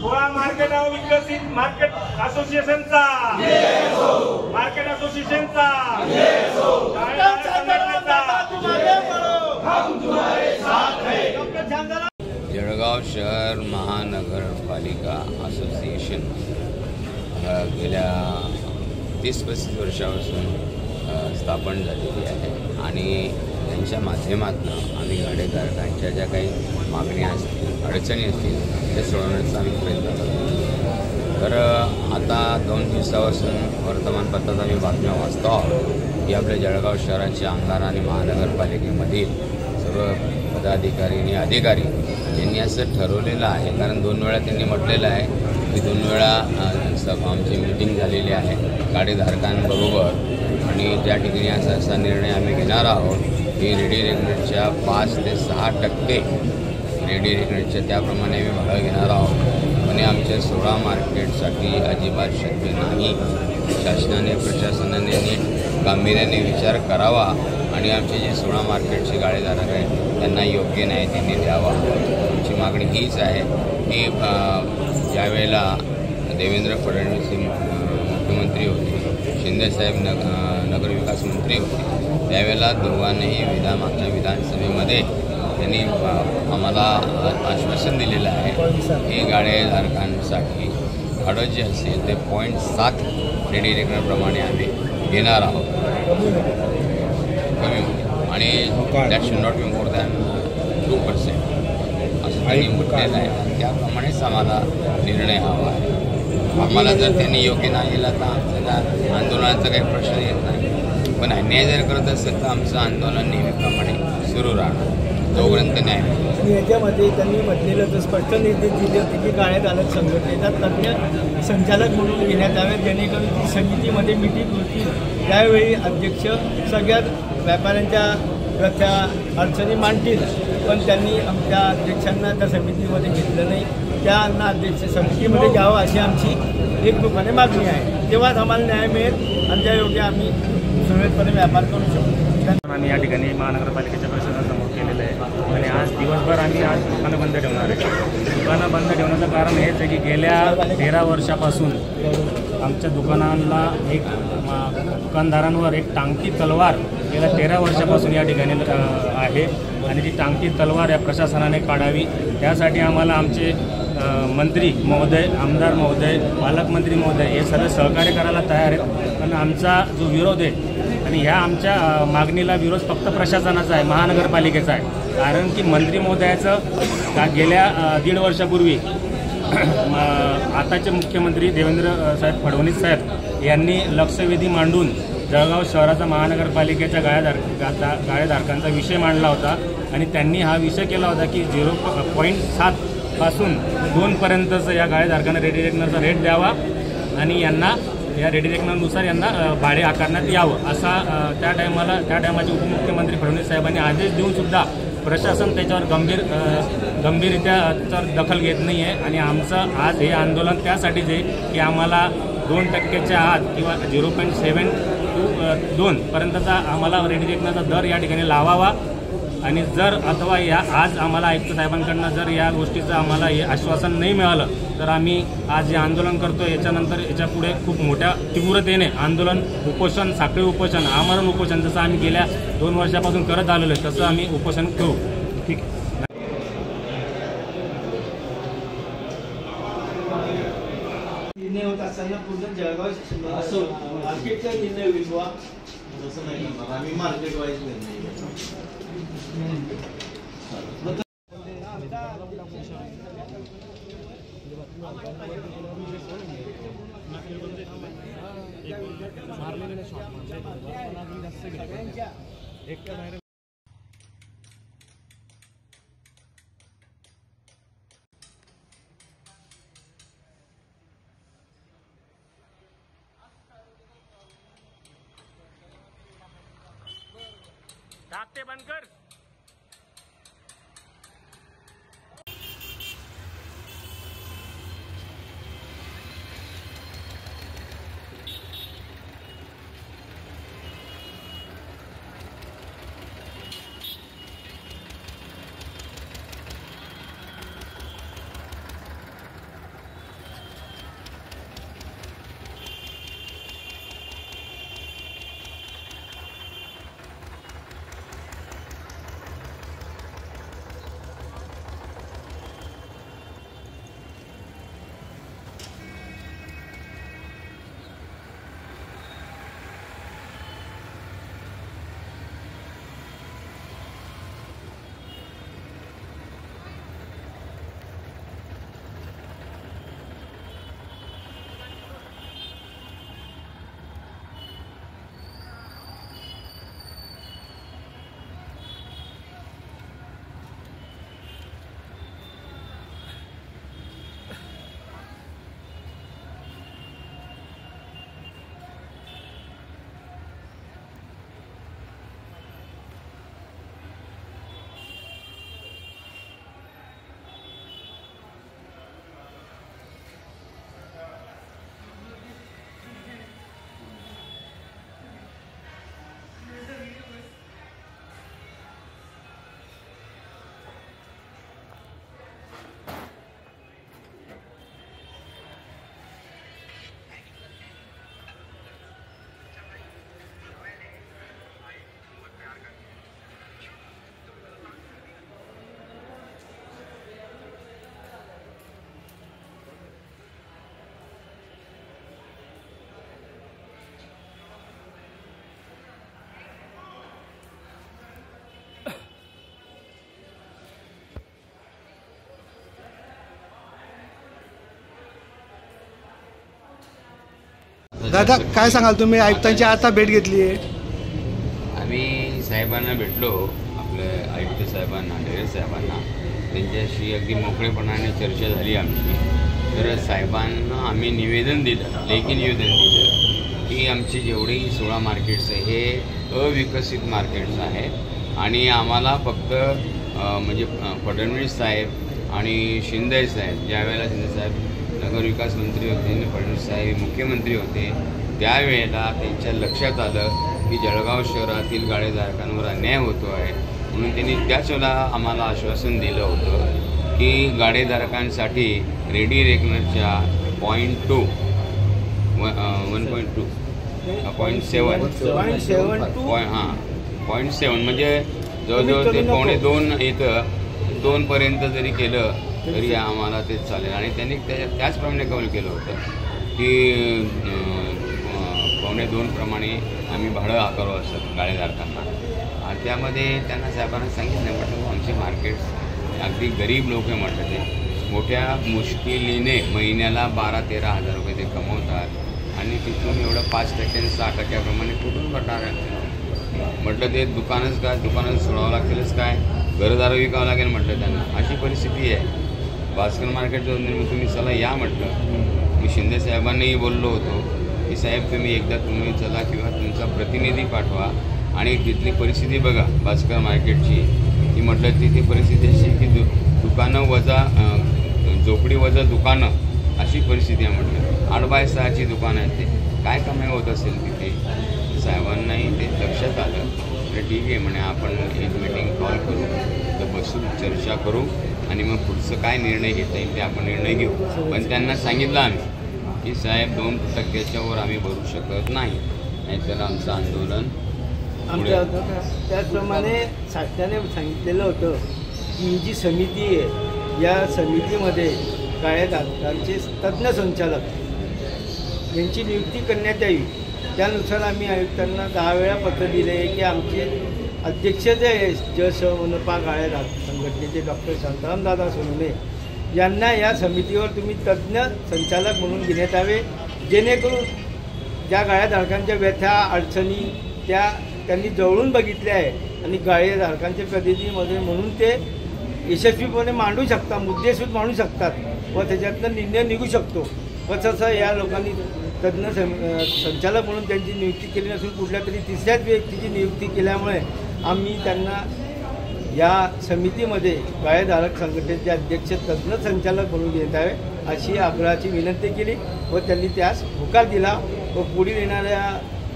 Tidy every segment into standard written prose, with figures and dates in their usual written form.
सोळा मार्केट विकसित market असोसिएशनचा market असोसिएशनचा Jalgaon शहर महानगरपालिका असोसिएशन गेल्या 30-35 वर्षापासून स्थापन झालेली आहे आणि त्यांच्या माध्यमातून आम्ही गाडेधारकांच्या ज्या काही मागण्या असतील, अडचणी असतील ते सोडवण्याचा आम्ही प्रयत्न करतो। तर आता 2 दिवसापासून वर्तमानपत्रात आम्ही बातम्या वाचतो आहोत की आपल्या जळगाव शहराचे आमदार आणि महानगरपालिकेमधील सर्व पदाधिकारी आणि अधिकारी यांनी असं ठरवलेलं आहे, कारण 2 वेळा त्यांनी म्हटलेलं आहे की 2 वेळा आमची मीटिंग झालेली आहे गाडेधारकांबरोबर आणि त्या ठिकाणी असा निर्णय आम्ही घेणार आहोत की रेडी रेग्युलेटच्या 5 ते 6% रेडी रेग्युलेटच्या त्याप्रमाणे आम्ही भाडं घेणार आहोत आणि आमच्या 16 मार्केटसाठी अजिबात शक्य नाही। शासनाने प्रशासनाने नीट गांभीर्याने विचार करावा आणि आमचे जे 16 मार्केटचे गाडेधारक आहेत त्यांना योग्य न्याय त्यांनी द्यावा। आमची मागणी हीच आहे की ज्यावेळेला देवेंद्र फडणवीस मुख्यमंत्री होते, शिंदेसाहेब नगरविकास मंत्री होते, त्यावेळेला दोघांनीही मागच्या विधानसभेमध्ये त्यांनी आम्हाला आश्वासन दिलेलं आहे की गाडेधारकांसाठी भाडं जे असेल ते 0.7 रेडी रेग्युलेटप्रमाणे आम्ही घेणार आहोत कमी आणि that should not be more than 2% असं त्यांनी म्हटलेलं आहे आणि त्याप्रमाणेच आम्हाला निर्णय हवा आहे। आम्हाला जर त्यांनी योग्य नाही दिला तर आमच्याला आंदोलनाचा काही प्रश्न येत नाही, पण अन्याय जर करत असेल तर आमचं आंदोलन नेहमीप्रमाणे सुरू राहणार जोपर्यंत न्याय मिळेल। याच्यामध्ये त्यांनी म्हटलेलं तर स्पष्ट निर्देश दिले होते की गाडेधारक संघटनेचा तज्ज्ञ संचालक म्हणून घेण्यात यावे, जेणेकरून ती समितीमध्ये मिटिंग होती त्यावेळी अध्यक्ष सगळ्यात व्यापाऱ्यांच्या त्या अडचणी मांडतील, पण त्यांनी आमच्या अध्यक्षांना त्या समितीमध्ये घेतलं नाही। त्यांना अध्यक्ष समितीमध्ये घ्यावं अशी आमची एकरूपाने मागणी आहे, तेव्हाच आम्हाला न्याय मिळेल आणि त्यायोगे आम्ही सुरळीतपणे व्यापार करू शकतो। आम्ही या ठिकाणी महानगरपालिकेच्या प्रशासनासमोर केलेलं आहे आणि आज दिवसभर आम्ही दुकानं बंद ठेवणार आहे। दुकानं बंद ठेवण्याचं कारण हेच आहे की गेल्या 13 वर्षापासून आमच्या दुकानाला एक दुकानदारांवर एक टांगती तलवार गेल्या 13 वर्षापासून या ठिकाणी आहे आणि ती टांगती तलवार या प्रशासनाने काढावी, त्यासाठी आम्हाला आमचे मंत्री महोदय, आमदार महोदय, पालकमंत्री महोदय हे सर्व सहकार्य करायला तयार आहेत। पण आमचा जो विरोध आहे आणि ह्या आमच्या मागणीला विरोध फक्त प्रशासनाचा आहे, महानगरपालिकेचा आहे, कारण की मंत्री महोदयाचं गेल्या 1.5 वर्षापूर्वी आताचे मुख्यमंत्री देवेंद्र साहेब फडणवीस साहेब यांनी लक्षवेधी मांडून जळगाव शहराचा महानगरपालिकेच्या गाळेधारकांचा विषय मांडला होता आणि त्यांनी हा विषय केला होता की 0.7 पासून 2पर्यंतचं या गाळेधारकांना रेडी रेग्युलेटरचा रेट द्यावा आणि यांना या रेडी रेग्युलेटरनुसार यांना भाडे आकारण्यात यावं असा त्या टायमाचे उपमुख्यमंत्री फडणवीस साहेबांनी आदेश देऊन सुद्धा प्रशासन त्याच्यावर गंभीररित्या त्याच्यावर दखल घेत नाही आहे आणि आमचं आज हे आंदोलन त्यासाठीच आहे की आम्हाला 2% आत किंवा 0.7 to 2पर्यंतचा आम्हाला रेडी रेग्युलेटरचा दर या ठिकाणी लावावा आणि जर अथवा या आज आम्हाला आयुक्त साहेबांकडनं जर या गोष्टीचं आम्हाला हे आश्वासन नाही मिळालं तर आम्ही आज जे आंदोलन करतो याच्यानंतर याच्यापुढे खूप मोठ्या तीव्रतेने आंदोलन, उपोषण, साखळी उपोषण, आमरण उपोषण जसं आम्ही गेल्या 2 वर्षापासून करत आलेलो आहे तसं आम्ही उपोषण करू। ठीक आहे। निर्णय होत असताना पूर्ण जळगाव असं मार्केटचा निर्णय होईल वा तसं नाही करणार आम्ही मार्केट वाईज निर्णय टाकते बंद कर। दादा काय सांगाल तुम्ही आयुक्तांची आता भेट घेतली आहे? आम्ही साहेबांना भेटलो, आपले आयुक्त साहेबांना, ढेरे साहेबांना, त्यांच्याशी अगदी मोकळेपणाने चर्चा झाली आमची. तर साहेबांना आम्ही निवेदन दिलं, लेखी निवेदन दिलं की आमची जेवढी 16 मार्केट्स आहे हे अविकसित मार्केट्स आहे आणि आम्हाला फक्त म्हणजे फडणवीस साहेब आणि शिंदे साहेब, ज्यावेळेला शिंदे साहेब नगरविकास मंत्री होते आणि फडणवीस साहेब मुख्यमंत्री होते, त्यावेळेला त्यांच्या लक्षात आलं की जळगाव शहरातील गाळेधारकांवर अन्याय होतो आहे. म्हणून त्यांनी त्याच वेळेला आम्हाला आश्वासन दिलं होतं की गाळेधारकांसाठी रेडी रेकनरच्या 0.2 1.2 0.7 म्हणजे जवळजवळ ते 2.25 येतं, 2पर्यंत जरी केलं तरी आम्हाला ते चालेल. आणि त्यांनी त्याचप्रमाणे कौल केलं होतं की 2.25 प्रमाणे आम्ही भाडं आकारू असं गाळेधारकांना. त्यामध्ये त्यांना साहेबांना सांगितलं, म्हटलं आमचे मार्केट्स अगदी गरीब लोक आहे, म्हटलं ते मोठ्या मुश्किलीने महिन्याला 12-13 हजार रुपये ते कमवतात आणि तिथून एवढं 5% 6% कुठून करणार आहे. म्हटलं ते दुकानच काय, दुकानच सोडावं लागतीलच काय, घरदारं विकावं लागेल म्हटलं त्यांना, अशी परिस्थिती आहे. भास्कर मार्केट जो तुम्ही चला या म्हटलं. मी शिंदे साहेबांनाही बोललो होतो की साहेब तुम्ही चला किंवा तुमचा प्रतिनिधी पाठवा आणि तिथली परिस्थिती बघा भास्कर मार्केटची. ती म्हटलं तिथे परिस्थिती अशी की दुकानं वजा झोपडी वजा दुकानं अशी परिस्थिती आहे. म्हटलं 8x6ची दुकानं आहेत, ते काय कमाई होत असेल तिथे. साहेबांनाही ते लक्षात आलं. तर ठीक आहे म्हणे, आपण एक मीटिंग कॉल करू, तर बसून चर्चा करू आणि मग पुढचं काय निर्णय घेता येईल ते आपण निर्णय घेऊ. पण त्यांना सांगितलं आम्ही की साहेब 2% वर आम्ही भरू शकत नाही, नाहीतर आमचं आंदोलन. त्याचप्रमाणे शासनाने सांगितलेलं होतं की ही जी समिती आहे या समितीमध्ये गाळेधारकांचे तज्ज्ञ संचालक यांची नियुक्ती करण्यात यावी. त्यानुसार आम्ही आयुक्तांना 10 वेळा पत्र दिले की आमचे अध्यक्ष जे आहे मनपा गाळेधारक संघटनेचे डॉक्टर शांतारामदादा सोनवणे यांना या समितीवर तुम्ही तज्ज्ञ संचालक म्हणून घेण्यात यावे, जेणेकरून ज्या गाळेधारकांच्या व्यथा अडचणी त्यांनी जवळून बघितल्या आहे आणि गाळेधारकांच्या प्रतिनिधीमध्ये म्हणून ते यशस्वीपणे मांडू शकतात, मुद्देसूद मांडू शकतात व त्याच्यातनं निर्णय निघू शकतो. व तसं या लोकांनी तज्ज्ञ संचालक म्हणून त्यांची नियुक्ती केली नसून कुठल्या तरी तिसऱ्याच व्यक्तीची नियुक्ती केल्यामुळे आम्ही त्यांना या समितीमध्ये गाळेधारक संघटनेचे अध्यक्ष तज्ज्ञ संचालक म्हणून घेत आहे अशी आग्रहाची विनंती केली व त्यांनी त्यास होकार दिला. व पुढील येणाऱ्या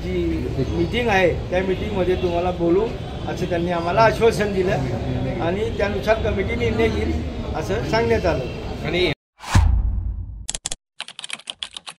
जी मीटिंग आहे त्या मीटिंगमध्ये तुम्हाला बोलू असं त्यांनी आम्हाला आश्वासन दिलं आणि त्यानुसार कमिटी निर्णय घेईल असं सांगण्यात आलं. आणि